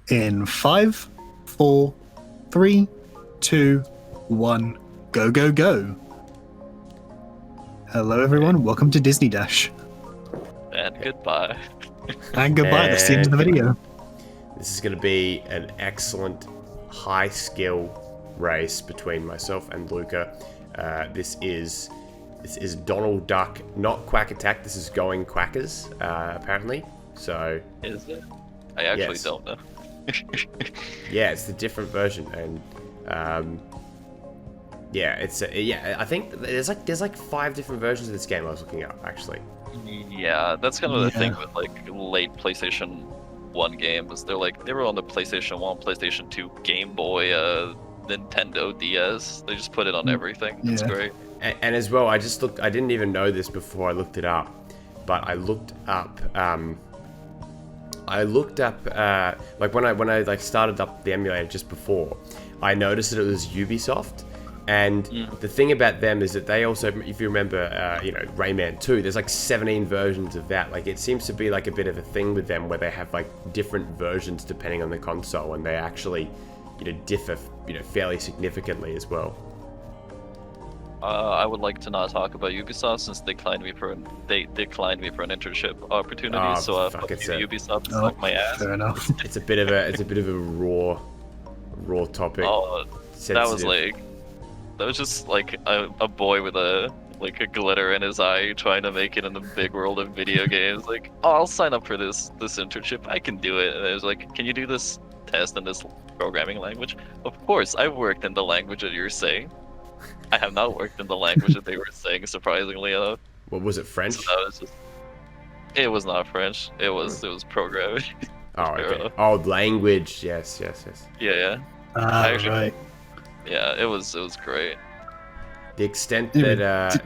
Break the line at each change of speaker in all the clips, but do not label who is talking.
In 5, 4, 3, 2, 1, go, go, go. Hello, everyone. Welcome to Disney Dash.
And goodbye.
And goodbye. That's the end of the video.
This is going to be an excellent high skill race between myself and Luka. This is Donald Duck, not Quack Attack. This is Going Quackers, apparently. So
is it? I actually don't know.
Yeah, it's the different version, and I think there's like 5 different versions of this game I was looking up actually.
Yeah, that's kind of the thing with like late PlayStation 1 games. They were on the PlayStation 1, PlayStation 2, Game Boy, Nintendo DS. They just put it on everything. It's great.
And as well, I didn't even know this before I looked it up, but I looked up like when I like started up the emulator just before, I noticed that it was Ubisoft. And the thing about them is that they also, if you remember, Rayman 2, there's like 17 versions of that. Like, it seems to be like a bit of a thing with them where they have like different versions depending on the console, and they actually, differ, fairly significantly as well.
I would like to not talk about Ubisoft since they declined me for an internship opportunity. So fuck Ubisoft, suck my ass.
Fair enough.
It's a bit of a raw topic.
Oh, that was just like a boy with a glitter in his eye trying to make it in the big world of video games. Like, oh, I'll sign up for this internship. I can do it. And it was like, can you do this test in this programming language? Of course, I've worked in the language that you're saying. I have not worked in the language that they were saying, surprisingly enough.
What was it, French?
So it was not French. It was programming.
Oh, okay. Oh, language. Yes.
Yeah.
Right.
Yeah, it was great.
The extent that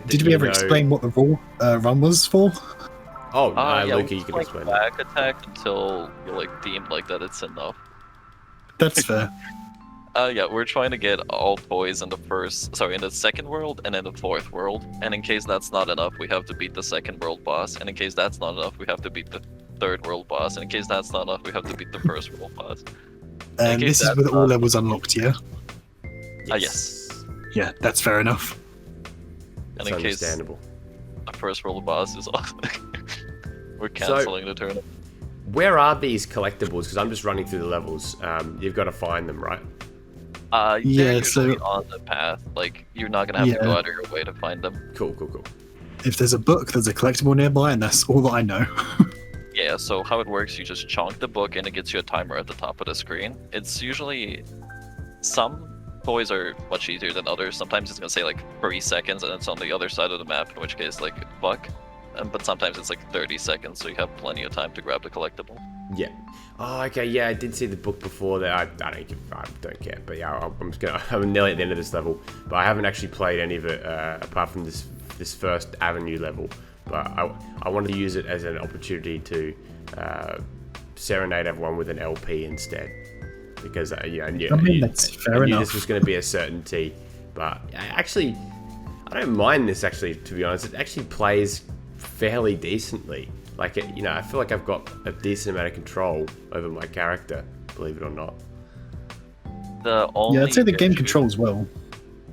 Did we ever explain what the run was for?
Oh, Luka, you can explain.
Back attack until you're deemed like that it's enough.
That's fair.
We're trying to get all toys in the second world and in the fourth world. And in case that's not enough, we have to beat the second world boss. And in case that's not enough, we have to beat the third world boss. And in case that's not enough, we have to beat the first world boss.
And this is with all levels unlocked, yeah?
Yes.
Yeah, that's fair enough.
And in case the first world boss is off, we're cancelling the tournament.
Where are these collectibles? Because I'm just running through the levels. You've got to find them, right?
They're usually on the path. Like, you're not gonna have to go out of your way to find them.
Cool.
If there's a book, there's a collectible nearby, and that's all that I know.
Yeah, so how it works, you just chonk the book and it gets you a timer at the top of the screen. It's usually... Some toys are much easier than others. Sometimes it's gonna say 3 seconds and it's on the other side of the map, in which case fuck. But sometimes it's 30 seconds, so you have plenty of time to grab the collectible.
Yeah. Oh, okay. Yeah, I did see the book before that. I don't care. But yeah, I'm nearly at the end of this level, but I haven't actually played any of it apart from this first avenue level. But I wanted to use it as an opportunity to serenade everyone with an LP instead, because I knew this was going to be a certainty. But I don't mind this actually. To be honest, it actually plays fairly decently. I feel like I've got a decent amount of control over my character, believe it or not.
I'd say the game controls well.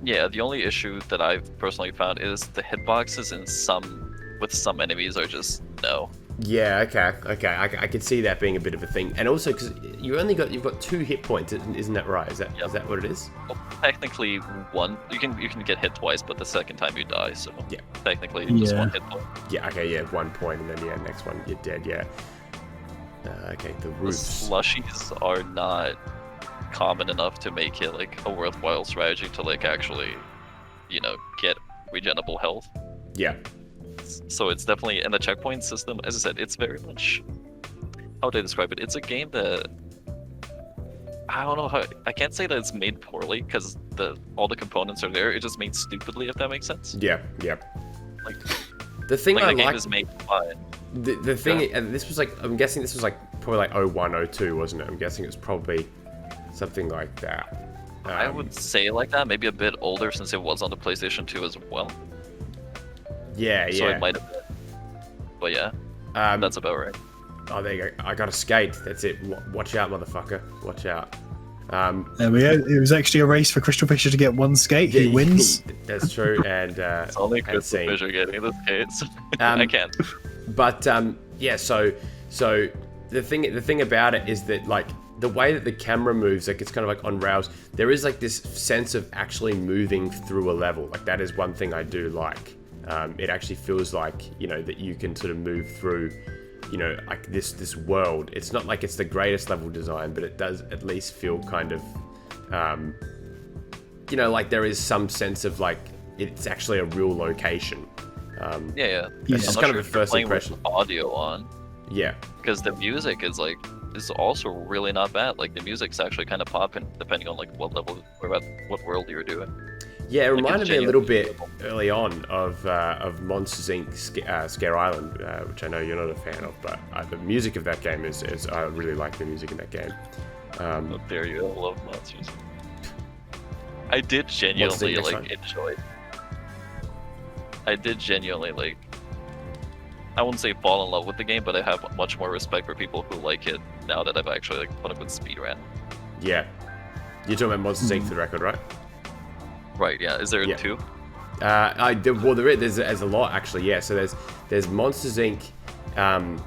Yeah, the only issue that I've personally found is the hitboxes with some enemies are just no.
Yeah, okay. I could see that being a bit of a thing, and also because you've got 2 hit points, isn't that right? Is that what it is?
Well, technically, one. You can get hit twice, but the second time you die, so
yeah,
technically just 1 hit point.
Yeah, okay, yeah, 1 point, and then next one you're dead. Yeah. Okay, the roofs.
The slushies are not common enough to make it a worthwhile strategy to actually, get regenerable health.
Yeah.
So it's definitely in the checkpoint system. As I said, it's very much, how would I describe it? It's a game that I don't know how. I can't say that it's made poorly because all the components are there. It just made stupidly, if that makes sense.
Yeah. The thing
the game is made fine.
The thing, and this was I'm guessing this was probably 01, 02, wasn't it? I'm guessing it was probably something like that.
I would say that, maybe a bit older since it was on the PlayStation 2 as well.
Yeah.
So it might have been. But yeah, that's about right.
Oh, there you go. I got a skate. That's it. Watch out, motherfucker. Watch out.
There we go. It was actually a race for CrystalFissure to get one skate. Who wins?
That's true. And
It's only CrystalFissure getting this case. I can't.
But yeah. So the thing about it is that like the way that the camera moves, like it's kind of like on rails. There is like this sense of actually moving through a level. Like that is one thing I do like. It actually feels like, you know, that you can sort of move through, you know, like this world. It's not like it's the greatest level design, but it does at least feel kind of, you know, like there is some sense of like it's actually a real location.
Yeah.
It's just kind of the first impression.
With audio on.
Yeah.
Because the music is like is also really not bad. Like the music's actually kind of popping depending on like what level or what world you're doing.
Yeah, it reminded me a little bit early on of Monsters Inc. Scare Island, which I know you're not a fan of, but the music of that game is I really like the music in that game.
Oh, there you go. I love Monsters. I did genuinely like enjoy it. I did genuinely like. I wouldn't say fall in love with the game, but I have much more respect for people who like it now that I've actually like put up with speedrun.
Yeah, you're talking about Monsters Inc. for the record, right?
Right, yeah. Is there two?
Well, there's a lot actually. Yeah, so there's Monsters Inc. So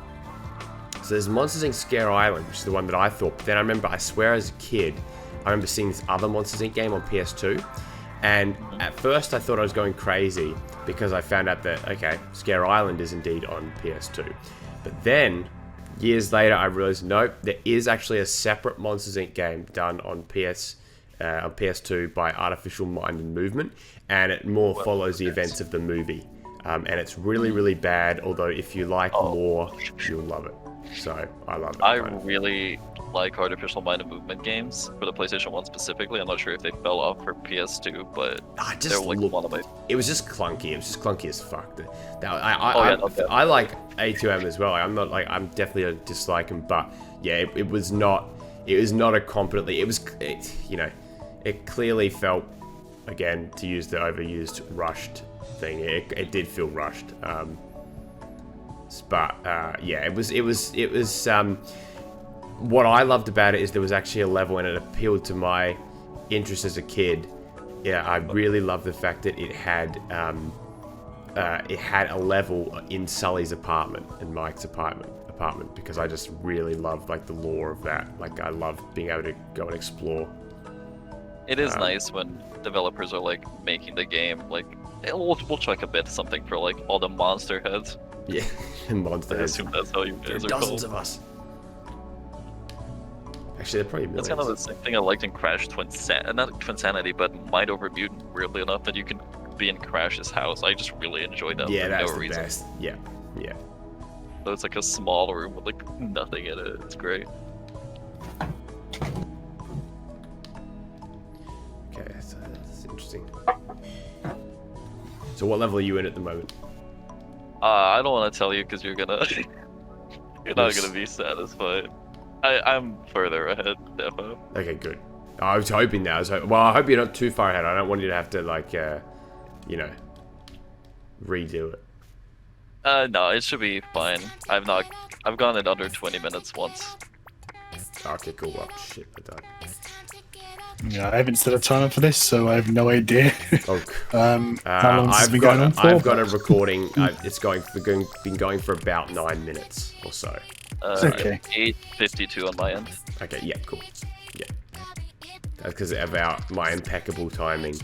there's Monsters Inc. Scare Island, which is the one that I thought. But then I remember, I swear, as a kid, I remember seeing this other Monsters Inc. game on PS2, and at first I thought I was going crazy because I found out that okay, Scare Island is indeed on PS2. But then years later, I realized nope, there is actually a separate Monsters Inc. game done on PS2 by Artificial Mind and Movement, and it more follows the events of the movie. And it's really, really bad, although if you like lore, you'll love it. So, I love it.
I really like Artificial Mind and Movement games, for the PlayStation 1 specifically. I'm not sure if they fell off for PS2, but they're like one of my...
It was just clunky. It was just clunky as fuck. I like A2M as well. I'm definitely dislike him, but yeah, it was not a competently... It clearly felt, again, to use the overused rushed thing, it did feel rushed. Yeah, it was what I loved about it is there was actually a level and it appealed to my interest as a kid. Yeah, I really loved the fact that it had a level in Sully's apartment and Mike's apartment because I just really loved like the lore of that. Like I loved being able to go and explore.
It is nice when developers are like making the game like we'll check a bit something for like all the monster heads.
Yeah, monster heads.
I assume that's how you guys are
dozens
called.
of us. Actually, they're probably millions.
That's kind of the same thing I liked in Crash not Twinsanity, but Mind Over Mutant. Weirdly enough, that you can be in Crash's house. I just really enjoyed that.
Yeah,
for
that's
no
the
reason.
best. Yeah.
So it's like a small room with like nothing in it. It's great.
Okay, so that's interesting. So what level are you in at the moment?
I don't want to tell you because you're not gonna be satisfied. I'm further ahead, defo.
Okay, good. I was hoping that. Well, I hope you're not too far ahead. I don't want you to have to like, redo it.
No, it should be fine. I've gone it under 20 minutes once.
Okay, cool. Well, shit, I died.
Yeah, I haven't set a timer for this, so I have no idea.
Oh.
How long has it been going on for?
I've got a recording. It's been going for about 9 minutes or so.
Okay.
8:52 on my end.
Okay, yeah, cool. Yeah. That's because of my impeccable timing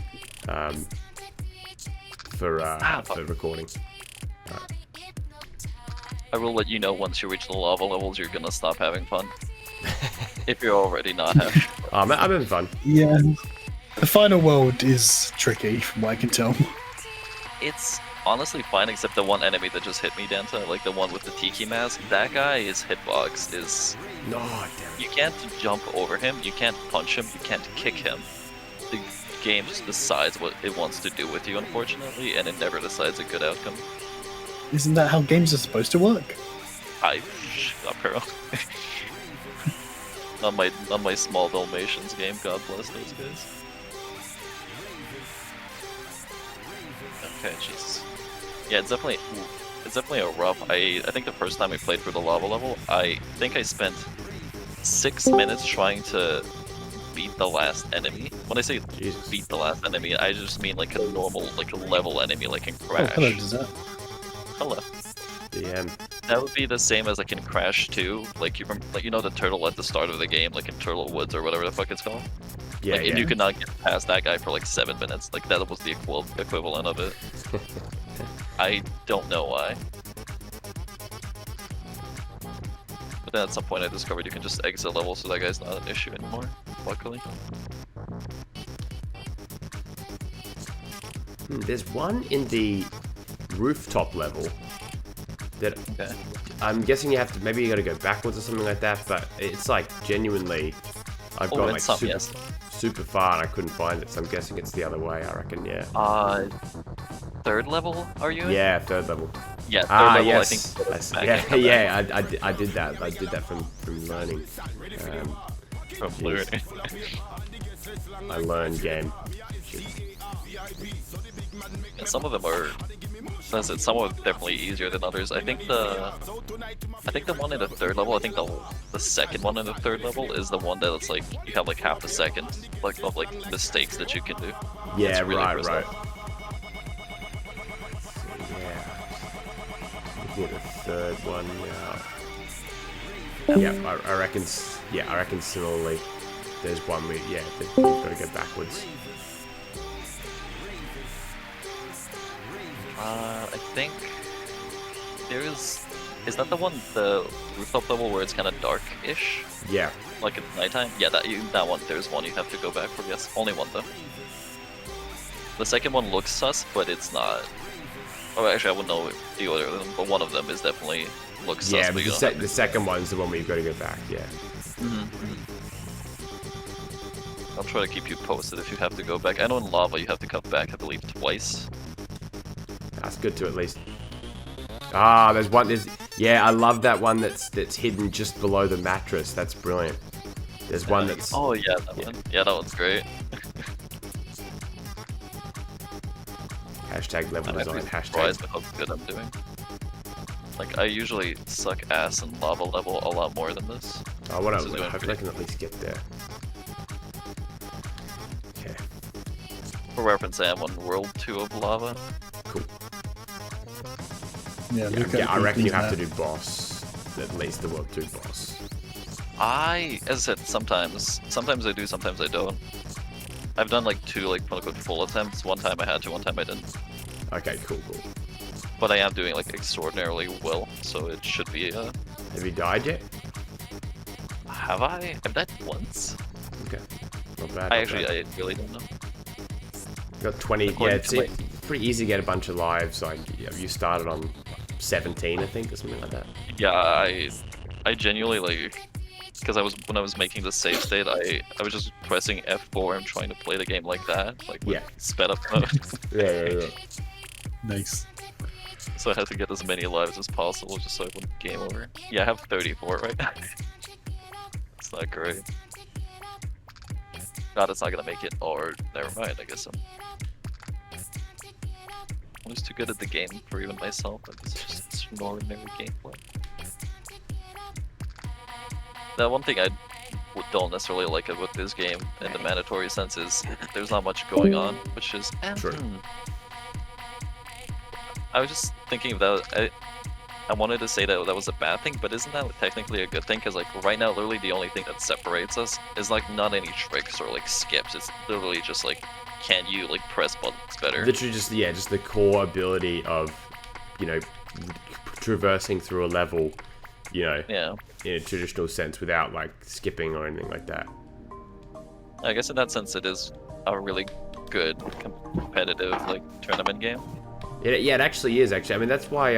for recording.
I will let you know once you reach the lava levels you're gonna stop having fun. If you're already not having fun.
I'm having fun.
Yeah. The final world is tricky, from what I can tell.
It's honestly fine, except the one enemy that just hit me, Danta, like the one with the tiki mask. That guy, his hitbox is...
No, damn.
You can't jump over him, you can't punch him, you can't kick him. The game just decides what it wants to do with you, unfortunately, and it never decides a good outcome.
Isn't that how games are supposed to work?
Shut up, girl. on my small Dalmatians game, God bless those guys. Okay, Jesus. Yeah, it's definitely... it's definitely a rough. I think the first time we played for the lava level, I think I spent 6 minutes trying to beat the last enemy. When I say
Jesus.
beat the last enemy, I just mean like a normal, like a level enemy, like in Crash.
Oh, hello, dessert.
Hello.
DM.
That would be the same as like in Crash 2. Like you remember, like you know the turtle at the start of the game, like in Turtle Woods or whatever the fuck it's called.
Yeah,
Like,
yeah.
and you could not get past that guy for like 7 minutes. Like that was the equivalent of it. I don't know why. But then at some point I discovered you can just exit level, so that guy's not an issue anymore. Luckily.
There's one in the rooftop level that
Okay.
I'm guessing you have to, maybe you gotta go backwards or something like that, but it's like genuinely, I've
Oh,
gone
and
like
some,
super,
yes.
super far and I couldn't find it, so I'm guessing it's the other way, I reckon, yeah.
Third level are you in?
Yeah, third level.
Yeah, third level
yes.
I think.
I see.
back
Yeah,
into
yeah, I did that. I did that from learning.
From
Jeez.
learning.
I learned game.
Yeah, some of them are. That's it. Some are definitely easier than others. I think the one in the third level. I think the second one in the third level is the one that it's like you have like half a second like of like mistakes that you can do.
Yeah,
It's really
right.
personal.
Yeah. Looking at the third one now. Yeah, I reckon. Yeah, I reckon similarly. There's one where we've got to go backwards.
I think there is. Is that the one, the rooftop level where it's kind of dark-ish?
Yeah.
Like it's nighttime? Yeah, that one. There's one you have to go back for. Yes, only one though. The second one looks sus, but it's not. Oh, actually, I wouldn't know the order of them, but one of them is definitely looks sus.
Yeah,
but
but
you don't have
the second one's the one where you've got to go back. Yeah.
I'll try to keep you posted if you have to go back. I know in lava you have to come back, I believe, twice.
That's good to at least. Ah, there's one. Yeah, I love that one that's hidden just below the mattress. That's brilliant. There's one that's.
Oh yeah, that one. Yeah, that one's great.
Hashtag level
I'm
design.
actually surprised
Hashtag.
with how good I'm doing. Like I usually suck ass in lava level a lot more than this.
Oh, what
This
else?
is
I
doing
hope I
pretty-
can at least get there. Okay.
For reference, I am on World 2 of lava.
Cool.
Yeah, Luka,
Yeah, I reckon you have to
that.
do boss. At least the World 2 boss.
As I said, sometimes I do, sometimes I don't. I've done like 2 like quote-unquote full attempts. One time I had to, one time I didn't.
Okay, cool.
But I am doing like extraordinarily well, so it should be.
Have you died yet?
Have I? I've died once.
Okay. Not bad.
I
not bad.
I really don't know.
Got 20.
According
Yeah,
to
it's pretty easy to get a bunch of lives. Like you started on 17, I think, or something like that.
Yeah, I genuinely like, because when I was making the save state, I was just pressing F4 and trying to play the game like that, like with
Yeah.
sped up mode.
Yeah.
Nice.
So I had to get as many lives as possible just so I wouldn't game over. Yeah, I have 34 right now. It's not great. God, it's not gonna make it, or never mind, I guess I'm just too good at the game for even myself, and it's just an ordinary gameplay. That one thing I don't necessarily like with this game, in the mandatory sense, is there's not much going on, which is...
True.
I was just thinking of that. I wanted to say that was a bad thing, but isn't that technically a good thing? Because like right now, literally the only thing that separates us is like not any tricks or like skips. It's literally just like, can you like press buttons better?
Literally just the core ability of, traversing through a level,
Yeah.
in a traditional sense without like skipping or anything like that.
I guess in that sense, it is a really good competitive like tournament game.
Yeah, it actually is. I mean, that's why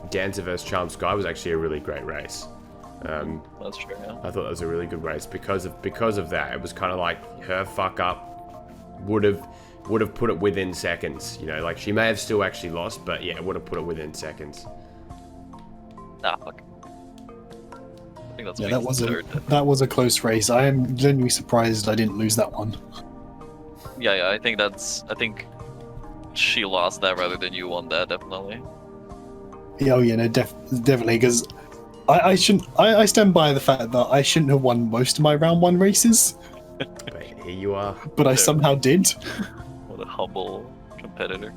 Dancer vs Charm Sky was actually a really great race.
That's true. Yeah.
I thought that was a really good race because of that. It was kind of like her fuck up would have put it within seconds. Like she may have still actually lost, but yeah, it would have put it within seconds.
Ah, fuck. I think that's
Yeah,
me
that
third.
was a close race. I am genuinely surprised I didn't lose that one.
Yeah, I think she lost that rather than you won that, definitely.
Oh yeah, no, definitely, because I shouldn't. I stand by the fact that I shouldn't have won most of my round 1 races,
But here you are.
but I
Yeah.
somehow did.
What a humble competitor.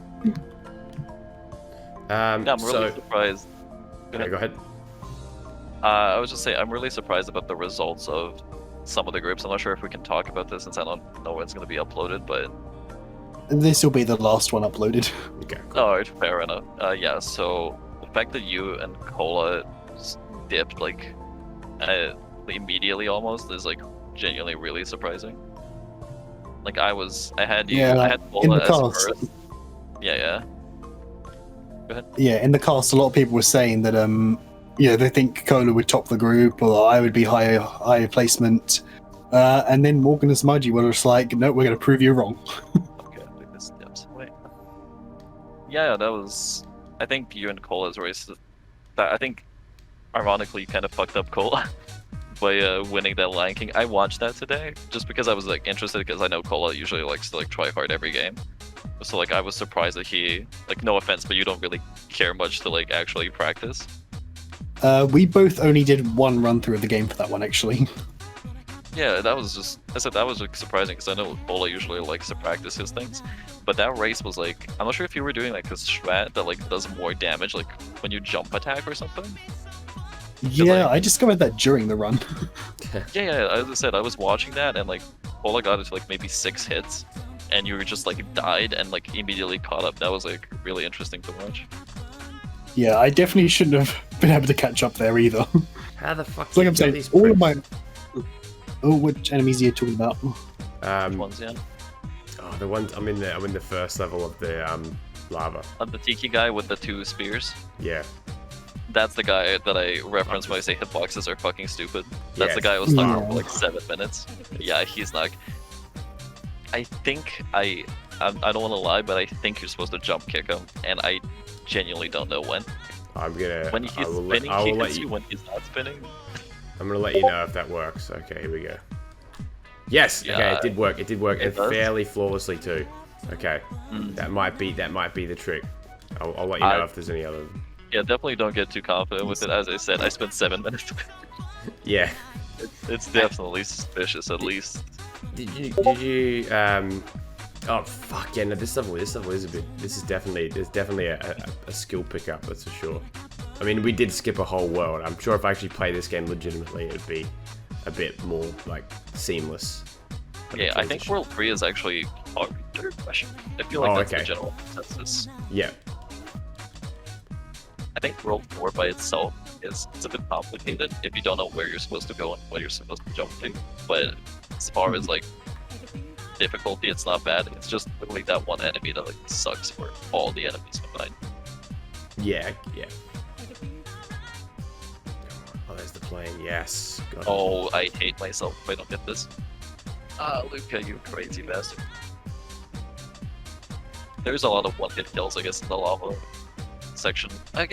Um,
Yeah, I'm
so,
really surprised.
okay, go ahead.
I was just saying, I'm really surprised about the results of some of the groups. I'm not sure if we can talk about this since I don't know when it's going to be uploaded, but
This will be the last one uploaded.
Okay, cool.
alright, fair enough. Yeah, so the fact that you and Cola dipped like immediately almost is like genuinely really surprising. Like I had you,
Yeah,
I had
in
Cola
the
as
cast.
first. Yeah.
Yeah, in the cast, a lot of people were saying that they think Cola would top the group, or I would be higher placement. And then Morgan and Smudgy were just like, no, we're going to prove you wrong.
Okay, I think this steps away. Yeah, that was. I think you and Cola's race. That I think, ironically, you kind of fucked up Cola by winning that Lion King. I watched that today just because I was like interested because I know Cola usually likes to like try hard every game. So like I was surprised that he like no offense, but you don't really care much to like actually practice.
We both only did one run through of the game for that one, actually.
Yeah, that was just. I said that was like, surprising because I know Bola usually likes to practice his things, but that race was like I'm not sure if you were doing like this strat that like does more damage, like when you jump attack or something.
Yeah, I discovered that during the run.
Yeah. As I said, I was watching that and like Bola got it to like maybe 6 hits, and you were just like died and like immediately caught up. That was like really interesting to watch.
Yeah, I definitely shouldn't have been able to catch up there either.
How the fuck?
It's like
do
I'm
you get
saying,
these
all of
bricks?
my. Oh, which enemies are you talking about?
Ones, yeah.
Oh, the ones I'm in the first level of the lava.
The Tiki guy with the 2 spears.
Yeah.
That's the guy that I reference when I say hitboxes are fucking stupid. That's
Yeah.
the guy who was stuck
Yeah.
for like 7 minutes. Yeah, he's not. I think I don't want to lie, but I think you're supposed to jump kick him, and I genuinely don't know when.
I'm gonna.
When he's
I will
spinning,
let, I
he
will let
hits you.
you.
When he's not spinning.
I'm gonna let you know if that works. Okay, here we go. Yes. Okay,
Yeah,
it did work. It did work,
it
and
does.
fairly flawlessly too. Okay, that might be the trick. I'll let you know if there's any other.
Yeah, definitely don't get too confident with it. As I said, I spent 7 minutes.
Yeah.
It's definitely suspicious, at least.
Did you oh fuck yeah, no, this level is a bit, there's definitely a skill pickup, that's for sure. I mean, we did skip a whole world. I'm sure if I actually play this game legitimately, it'd be a bit more like seamless.
Yeah, I think World 3 is actually harder. I feel like that's the general consensus.
Yeah.
I think World 4 by itself it's a bit complicated if you don't know where you're supposed to go and what you're supposed to jump to. But as far as like difficulty, it's not bad. It's just literally that one enemy that like sucks for all the enemies combined.
Yeah. Oh, there's the plane. Yes. Got it.
Oh, I hate myself if I don't get this. Luka, you crazy bastard. There's a lot of one-hit kills, I guess, in the lava section. I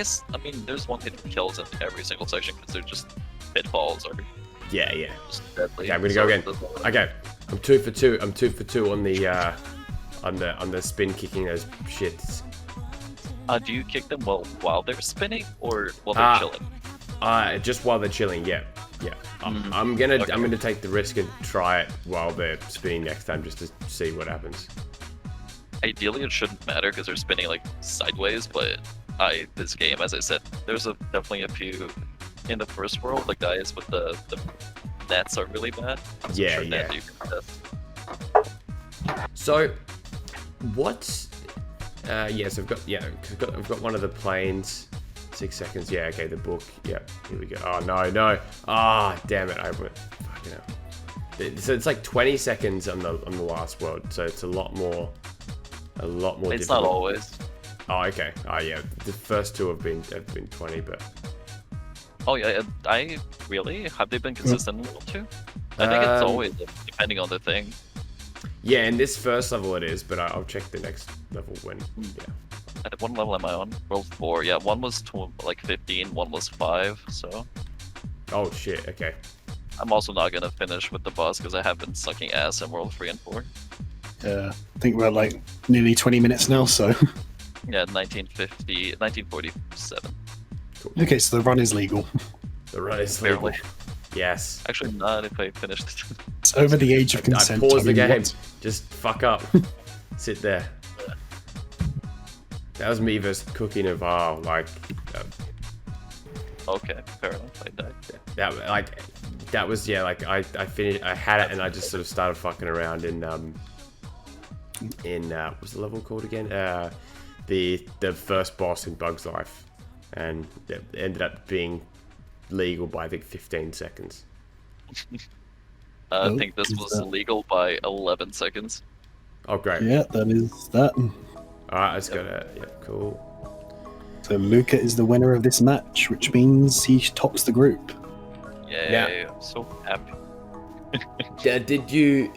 mean, there's one-hit kills in every single section because they're just pitfalls or
Yeah.
just deadly.
Okay, I'm gonna go again. Okay, I'm 2 for 2. I'm 2 for 2 on the spin kicking those shits.
Do you kick them while they're spinning or while they're chilling?
Just while they're chilling. Yeah. I'm gonna take the risk and try it while they're spinning next time, just to see what happens.
Ideally, it shouldn't matter because they're spinning like sideways, but this game, as I said, there's definitely a few in the first world. The guys with the nets are really bad. So
Yeah,
sure
yeah.
net you can test.
So, what's yes, I've got one of the planes. 6 seconds. Yeah, okay, the book. Yeah, here we go. Oh no. Ah, damn it. I went. Fucking hell. So it's like 20 seconds on the last world. So it's a lot more. It's
It's
difficult.
not always.
Oh, okay. Oh, yeah. The first 2 have been 20, but
Oh yeah, have they been consistent in level 2? I think it's always depending on the thing.
yeah, in this first level it is, but I'll check the next level when. Yeah.
At what level am I on? World 4. Yeah, one was like 15, one was 5. So
Oh shit. Okay.
I'm also not gonna finish with the boss because I have been sucking ass in World 3 and 4.
I think we're like nearly 20 minutes now, so.
Yeah, 1947.
Cool.
Okay, so the run is legal.
The run is legal.
Barely.
Yes.
Actually, not if I finished it.
It's over the age of
I
consent.
paused the
mean,
game.
what?
Just fuck up. Sit there. That was me versus Cookie Navarre. Like,
Okay, fair enough. I died.
that was like I finished. I had it and I just sort of started fucking around in what's the level called again? The first boss in Bug's Life, and it ended up being legal by I think 15 seconds.
I think this was legal by 11 seconds.
Oh great.
Yeah, that is that.
Alright, let's go to cool.
So Luka is the winner of this match, which means he tops the group.
Yay, I'm so happy.
Did you,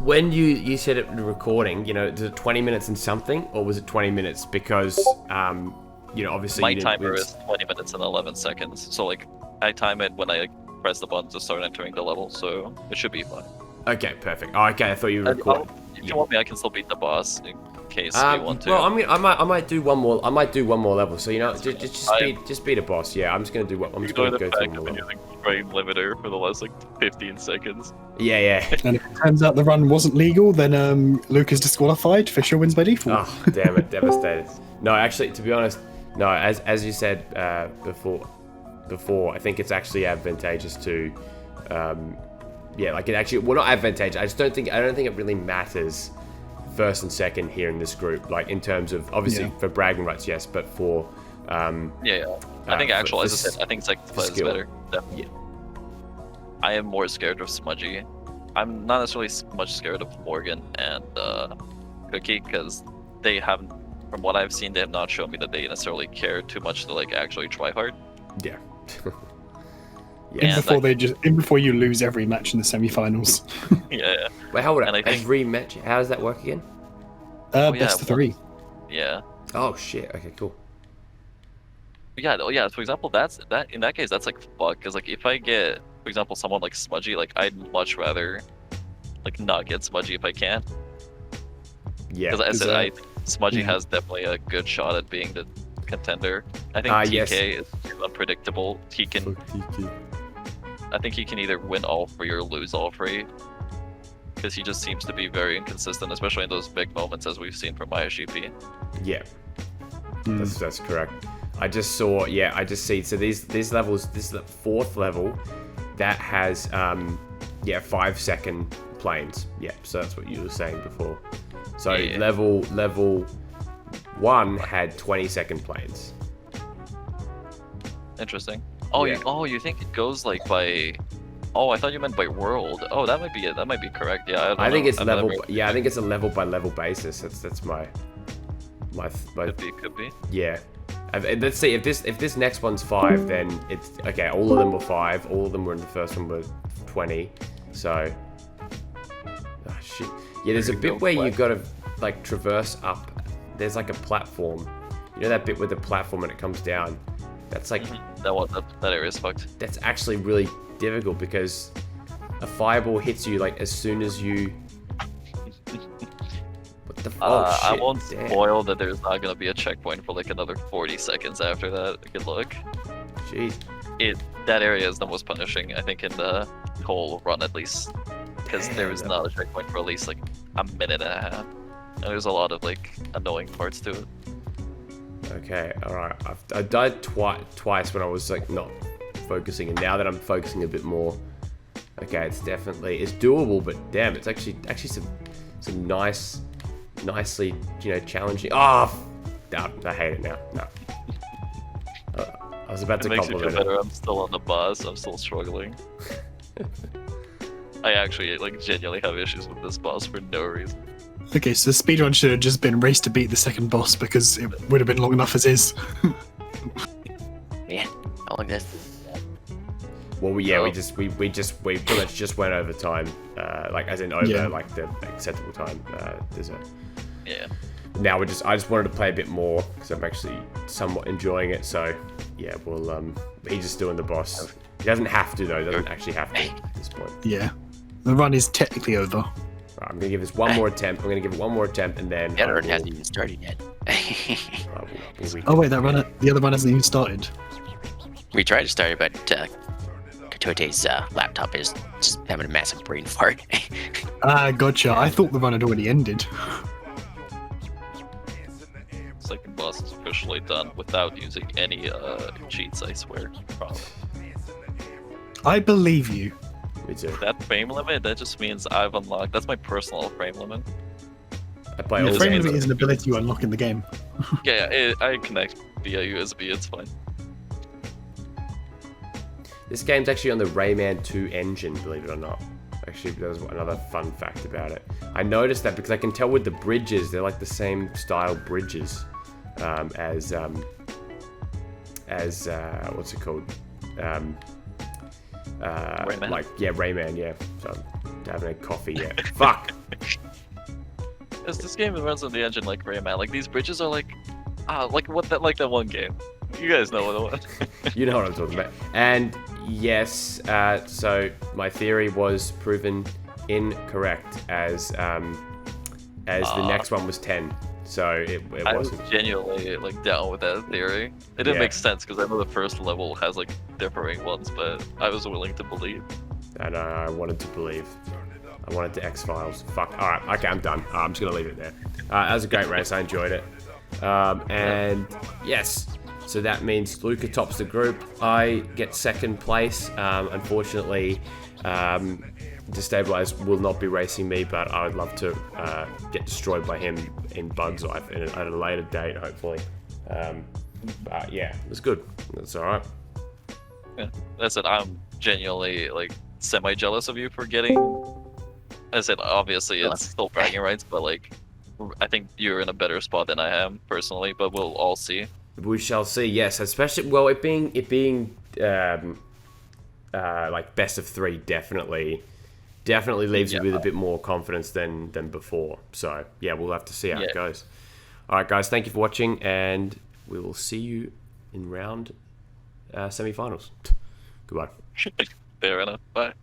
when you set up the recording, is it 20 minutes and something, or was it 20 minutes because obviously
my timer is 20 minutes and 11 seconds, so like I time it when I press the button to start entering the level, so it should be fine.
Okay, perfect. Oh, okay, I thought you were recording.
If you want me, I can still beat the boss in case you want to.
Well, I might do one more. I might do one more level. So just beat a boss. Yeah, I'm just gonna do what I'm just gonna go through one more level.
Using frame limiter for the last 15 seconds.
Yeah.
And if it turns out the run wasn't legal, then Luka's disqualified. Fisher wins by default.
Oh, damn it, devastated. No, actually, to be honest, no. As you said before, I think it's actually advantageous to, not advantageous. I don't think it really matters first and second here in this group, like in terms of obviously for bragging rights, yes, but for
I think as I said, I think second play is better. Definitely.
Yeah.
I am more scared of Smudgy. I'm not necessarily much scared of Morgan and Cookie because they haven't, from what I've seen, they have not shown me that they necessarily care too much to like actually try hard.
Yeah.
Before you lose every match in the semi-finals.
Yeah.
Wait, how would every match? How does that work again?
Best of 3.
Yeah.
Oh shit. Okay, cool.
Yeah. For example, in that case, that's like fuck. Because like if I get, for example, someone like Smudgy, like I'd much rather like not get Smudgy if I can.
Yeah.
Because I said I think Smudgy has definitely a good shot at being the contender. I think TK is too unpredictable. I think he can either win all 3 or lose all 3. Because he just seems to be very inconsistent, especially in those big moments as we've seen from ISGP.
Yeah. That's correct. I just see, so these levels, this is the 4th level that has 5-second planes. Yeah, so that's what you were saying before. So level 1 had 20-second planes.
Interesting. You think it goes like by? Oh, I thought you meant by world. Oh, that might be it. That might be correct. Yeah, I
think it's level. I think it's a level by level basis. That's my.
Could be.
Yeah. Let's see if this next one's 5, then it's okay. All of them were 5. All of them were in the first one were 20. So. Oh shit. Yeah, there's a bit where you gotta like traverse up. There's like a platform. You know that bit with the platform and it comes down. That's like
that area is fucked.
That's actually really difficult because a fireball hits you like as soon as you. What the fuck?
I won't spoil that there's not gonna be a checkpoint for like another 40 seconds after that. Good luck.
Jeez.
That area is the most punishing, I think, in the whole run at least, because there is not a checkpoint for at least like a minute and a half, and there's a lot of like annoying parts to it.
Okay, alright. I died twice when I was like not focusing, and now that I'm focusing a bit more, okay, it's doable, but damn, it's actually some nicely challenging. I hate it now. No. I was about to compliment it.
Makes me feel better. I'm still on the boss. I'm still struggling. I actually like genuinely have issues with this boss for no reason.
Okay, so the speedrun should have just been race to beat the second boss because it would have been long enough as is.
Yeah, I like this.
Well, we pretty much just went over time, like as in over like the acceptable time. Now I just wanted to play a bit more because I'm actually somewhat enjoying it. So yeah, he's just doing the boss. He doesn't have to though. He doesn't actually have to at this point.
Yeah, the run is technically over.
I'm gonna give this one more attempt. I'm gonna give it one more attempt, and then
it hasn't even started yet.
Oh wait, the other run hasn't even started.
We tried to start it, but Katote's laptop is just having a massive brain fart.
Ah, gotcha. I thought the run had already ended.
Second boss is officially done without using any cheats, I swear. Probably.
I believe you.
Me too.
That frame limit, that just means I've unlocked. That's my personal frame limit.
I play
The
all
frame
games.
limit is an ability you unlock in the game.
I connect via USB, it's fine.
This game's actually on the Rayman 2 engine, believe it or not. Actually, that was another fun fact about it. I noticed that because I can tell with the bridges, they're like the same style bridges as what's it called?
Rayman?
Like, yeah, Rayman, yeah. So I'm having a coffee yet. Fuck!
This game runs on the engine like Rayman. Like, these bridges are like like that one game. You guys know what it was.
You know what I'm talking about. And yes, so my theory was proven incorrect as the next one was 10. So it
I was
wasn't.
genuinely like down with that theory. It didn't
Yeah.
make sense because I know the first level has like differing ones, but I was willing to believe.
And I wanted to believe. I wanted to X-Files. Fuck. Alright, okay, I'm done. I'm just going to leave it there. That was a great race. I enjoyed it. And yes, so that means Luka tops the group. I get second place. Unfortunately, Destabilize will not be racing me, but I would love to get destroyed by him in Bug's Life at a later date, hopefully. But yeah, it was good. That's alright.
Yeah, that's it. I'm genuinely like semi-jealous of you for getting. I said obviously it's still bragging rights, but like I think you're in a better spot than I am personally. But we'll all see.
We shall see. Yes, especially it being like best of 3 definitely leaves you with a bit more confidence than before. So yeah, we'll have to see how it goes. All right, guys, thank you for watching, and we will see you in round semi-finals. Goodbye.
Fair enough. Bye.